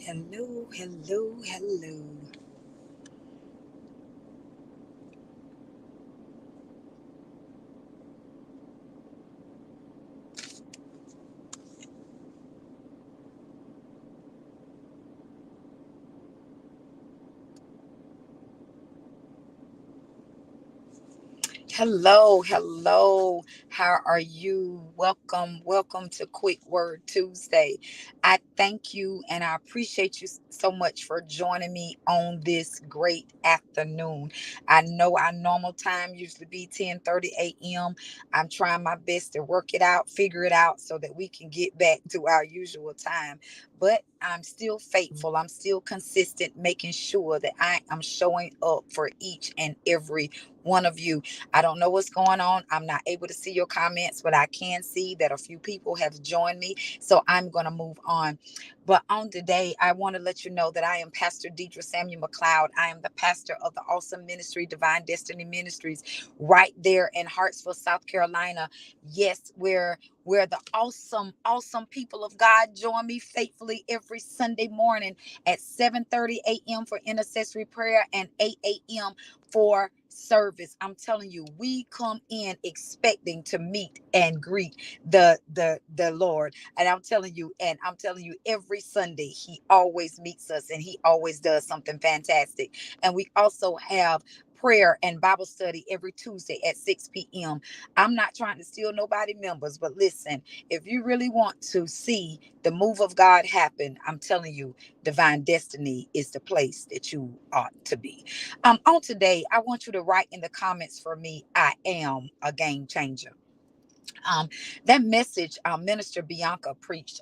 Hello, hello, hello. Hello, hello. How are you? Welcome, welcome to Quick Word Tuesday. I thank you and I appreciate you so much for joining me on this great afternoon. I know our normal time usually be 10:30 a.m. I'm trying my best to work it out, figure it out so that we can get back to our usual time. But I'm still faithful. I'm still consistent, making sure that I am showing up for each and every one of you. I don't know what's going on. I'm not able to see your comments, but I can see that a few people have joined me. So I'm going to move on. But on today, I want to let you know that I am Pastor Deidre Samuel McLeod. I am the pastor of the awesome ministry, Divine Destiny Ministries, right there in Hartsville, South Carolina. Yes, where the awesome people of God join me faithfully every Sunday morning at 7:30 a.m. for intercessory prayer and 8 a.m. for service. I'm telling you, we come in expecting to meet and greet the Lord. And I'm telling you, every Sunday he always meets us and he always does something fantastic. And we also have prayer and Bible study every Tuesday at 6 p.m. I'm not trying to steal nobody members, but listen, if you really want to see the move of God happen, I'm telling you, Divine Destiny is the place that you ought to be. On today, I want you to write in the comments for me, I am a game changer. Um, that message Minister Bianca preached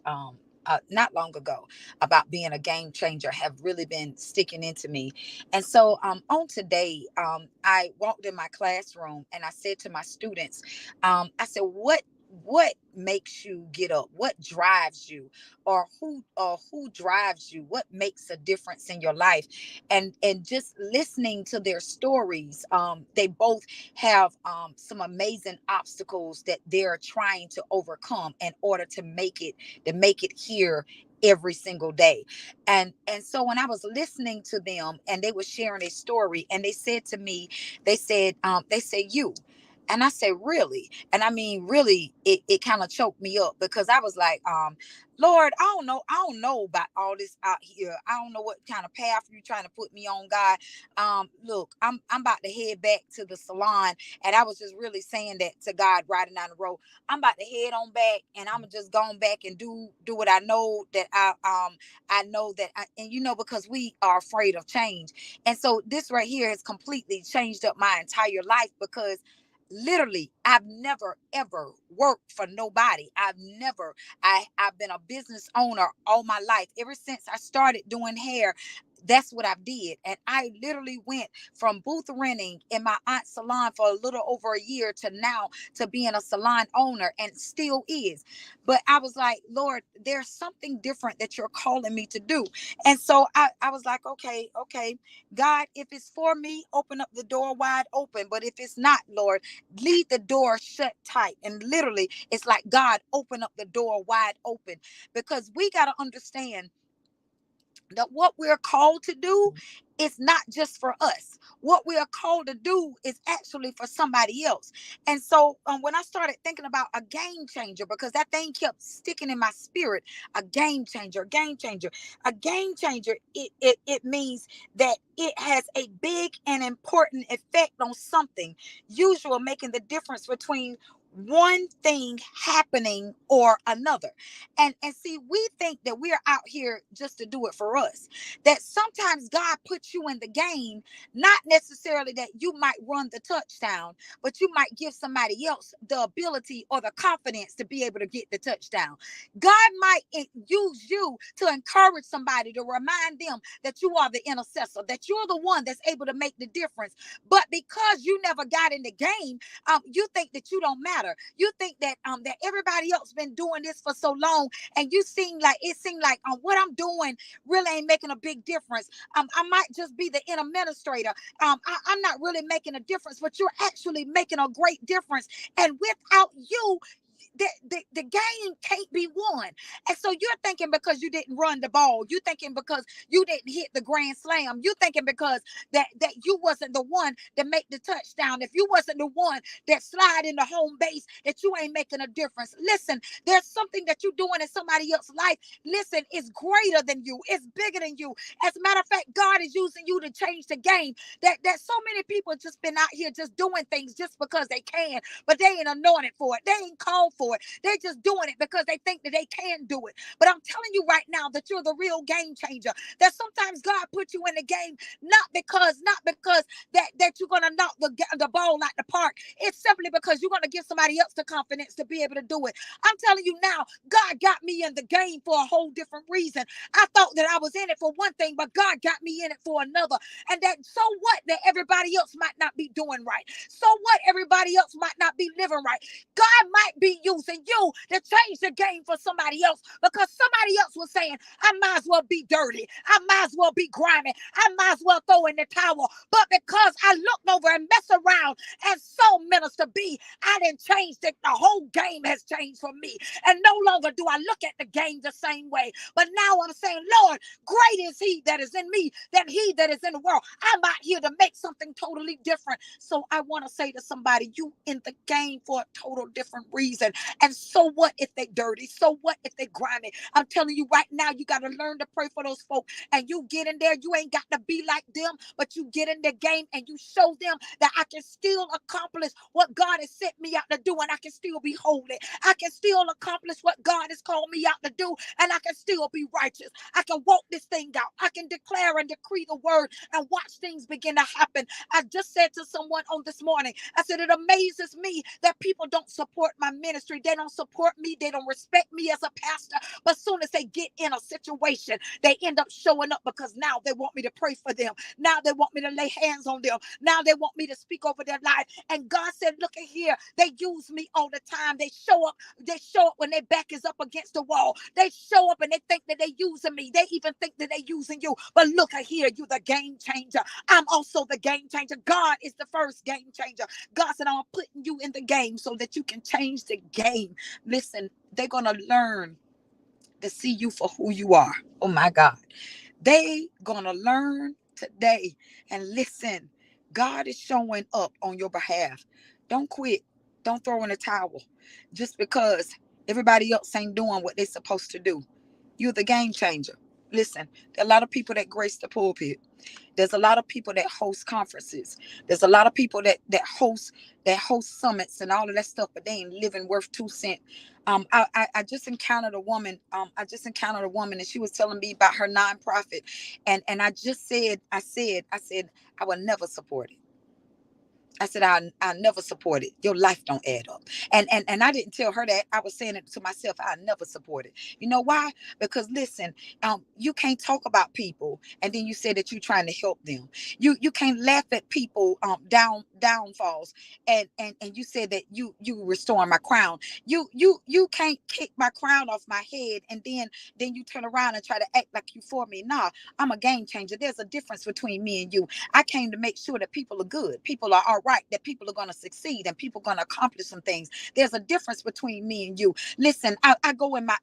not long ago about being a game changer have really been sticking into me. And so on today, I walked in my classroom and I said to my students, I said, what makes you get up? What drives you? Or who drives you? What makes a difference in your life? And just listening to their stories, they both have some amazing obstacles that they're trying to overcome in order to make it here every single day. And so when I was listening to them and they were sharing a story and they said to me, they said you. And I said, really? And I mean, really, it kind of choked me up because I was like, Lord, I don't know about all this out here. I don't know what kind of path you're trying to put me on, God. Look, I'm about to head back to the salon, and I was just really saying that to God riding down the road. I'm about to head on back, and I'm just going back and do what I know that I know that and because we are afraid of change, and so this right here has completely changed up my entire life because literally I've never ever worked for nobody. I've been a business owner all my life. Ever since I started doing hair, that's what I did. And I literally went from booth renting in my aunt's salon for a little over a year to now to being a salon owner and still is. But I was like, Lord, there's something different that you're calling me to do. And so I was like, okay, God, if it's for me, open up the door wide open. But if it's not, Lord, leave the door shut tight. And literally, it's like, God, open up the door wide open because we got to understand that what we're called to do is not just for us. What we are called to do is actually for somebody else. And so when I started thinking about a game changer, because that thing kept sticking in my spirit, a game changer, a game changer, it means that it has a big and important effect on something, usually making the difference between one thing happening or another. And see, we think that we're out here just to do it for us. That sometimes God puts you in the game, not necessarily that you might run the touchdown, but you might give somebody else the ability or the confidence to be able to get the touchdown. God might use you to encourage somebody, to remind them that you are the intercessor, that you're the one that's able to make the difference. But because you never got in the game, you think that you don't matter. You think that everybody else been doing this for so long, and you seem like what I'm doing really ain't making a big difference. I might just be the administrator. I'm not really making a difference, but you're actually making a great difference. And without you, the game can't be won. And so you're thinking because you didn't run the ball, you thinking because you didn't hit the grand slam, you thinking because that you wasn't the one that make the touchdown, if you wasn't the one that slide in the home base, that you ain't making a difference. Listen, there's something that you're doing in somebody else's life. Listen, it's greater than you, it's bigger than you. As a matter of fact, God is using you to change the game. That so many people just been out here just doing things just because they can, but they ain't anointed for it, they ain't called for it. They're just doing it because they think that they can do it. But I'm telling you right now that you're the real game changer. That sometimes God put you in the game not because that you're gonna knock the ball out the park. It's simply because you're gonna give somebody else the confidence to be able to do it. I'm telling you now, God got me in the game for a whole different reason. I thought that I was in it for one thing, but God got me in it for another. And that so what that everybody else might not be doing right. So what everybody else might not be living right. God might be using you to change the game for somebody else, because somebody else was saying, I might as well be dirty, I might as well be grimy, I might as well throw in the towel. But because I looked over and messed around and saw Minister B, I didn't change it. The whole game has changed for me. And no longer do I look at the game the same way. But now I'm saying, Lord, great is he that is in me than he that is in the world. I'm out here to make something totally different. So I want to say to somebody, you in the game for a total different reason. And so what if they dirty? So what if they grimy? I'm telling you right now, you got to learn to pray for those folk. And you get in there, you ain't got to be like them, but you get in the game and you show them that I can still accomplish what God has sent me out to do, and I can still be holy. I can still accomplish what God has called me out to do, and I can still be righteous. I can walk this thing out. I can declare and decree the word and watch things begin to happen. I just said to someone on this morning, I said, it amazes me that people don't support my ministry. They don't support me. They don't respect me as a pastor. But as soon as they get in a situation, they end up showing up because now they want me to pray for them. Now they want me to lay hands on them. Now they want me to speak over their life. And God said, look at here. They use me all the time. They show up. They show up when their back is up against the wall. They show up and they think that they're using me. They even think that they're using you. But look at here. You're the game changer. I'm also the game changer. God is the first game changer. God said, I'm putting you in the game so that you can change the game. Listen, they're going to learn to see you for who you are. Oh my God. They gonna learn today. And listen, God is showing up on your behalf. Don't quit. Don't throw in the towel just because everybody else ain't doing what they're supposed to do. You're the game changer. Listen, there are a lot of people that grace the pulpit. There's a lot of people that host conferences. There's a lot of people that host summits and all of that stuff, but they ain't living worth 2 cents. I just encountered a woman. And she was telling me about her nonprofit, and I just said, I would never support it. I said, I never support it. Your life don't add up. And I didn't tell her that. I was saying it to myself. I never support it. You know why? Because listen, you can't talk about people and then you say that you're trying to help them. You can't laugh at people downfalls and you said that you restoring my crown. You can't kick my crown off my head and then you turn around and try to act like you for me. Nah, I'm a game changer. There's a difference between me and you. I came to make sure that people are good, people are all right, that people are going to succeed and people are going to accomplish some things. There's a difference between me and you. Listen, I go in my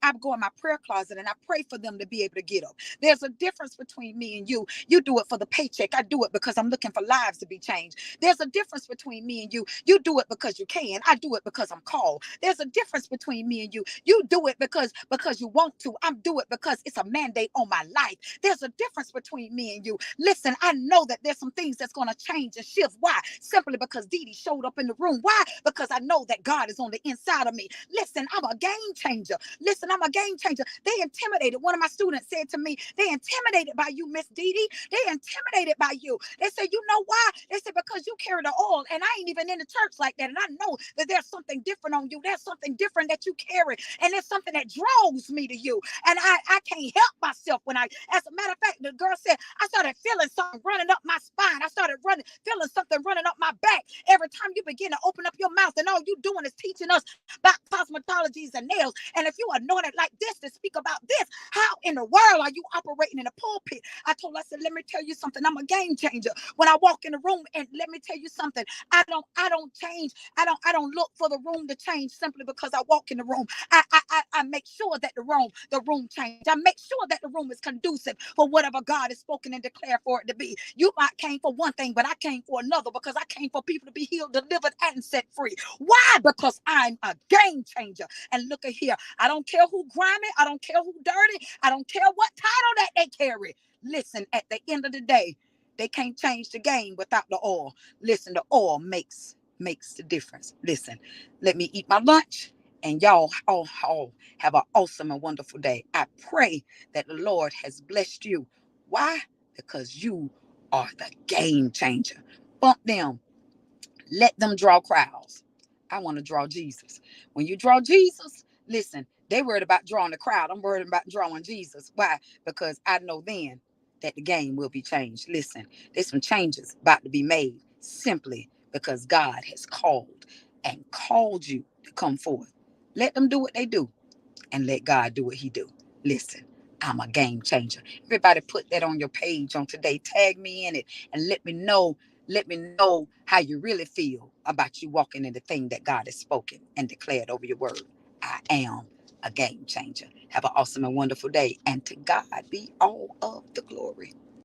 prayer closet and I pray for them to be able to get up. There's a difference between me and you. You do it for the paycheck. I do it because I'm looking for lives to be changed. There's a difference between me and you. You do it because you can. I do it because I'm called. There's a difference between me and you. You do it because you want to. I'm do it because it's a mandate on my life. There's a difference between me and you. Listen, I know that there's some things that's going to change and shift. Why? Simply simply because Dee Dee showed up in the room. Why? Because I know that God is on the inside of me. Listen, I'm a game changer. Listen, I'm a game changer. They intimidated. One of my students said to me, they intimidated by you, Miss Dee Dee. They intimidated by you. They said, you know why? They said, because you carry the oil. And I ain't even in the church like that. And I know that there's something different on you. There's something different that you carry. And there's something that draws me to you. And I can't help myself when as a matter of fact, the girl said, I started feeling something running up my spine. I started feeling something running up my back. Every time you begin to open up your mouth and all you doing is teaching us about cosmetologies and nails. And if you anointed like this to speak about this, how in the world are you operating in a pulpit? I told her, I said, let me tell you something. I'm a game changer. When I walk in the room, and let me tell you something, I don't change. I don't look for the room to change simply because I walk in the room. I make sure that the room change. I make sure that the room is conducive for whatever God has spoken and declared for it to be. You might came for one thing, but I came for another, because I came for people to be healed, delivered, and set free. Why? Because I'm a game changer. And look at here. I don't care who grimy. I don't care who dirty. I don't care what title that they carry. Listen, at the end of the day, they can't change the game without the oil. Listen, the oil makes the difference. Listen, let me eat my lunch, and y'all all have an awesome and wonderful day. I pray that the Lord has blessed you. Why? Because you are the game changer. Bump them. Let them draw crowds. I want to draw Jesus. When you draw Jesus, listen, they worried about drawing the crowd. I'm worried about drawing Jesus. Why? Because I know then that the game will be changed. Listen, there's some changes about to be made simply because God has called you to come forth. Let them do what they do and let God do what he do. Listen, I'm a game changer. Everybody put that on your page on today. Tag me in it and let me know how you really feel about you walking in the thing that God has spoken and declared over your word. I am a game changer. Have an awesome and wonderful day. And to God be all of the glory.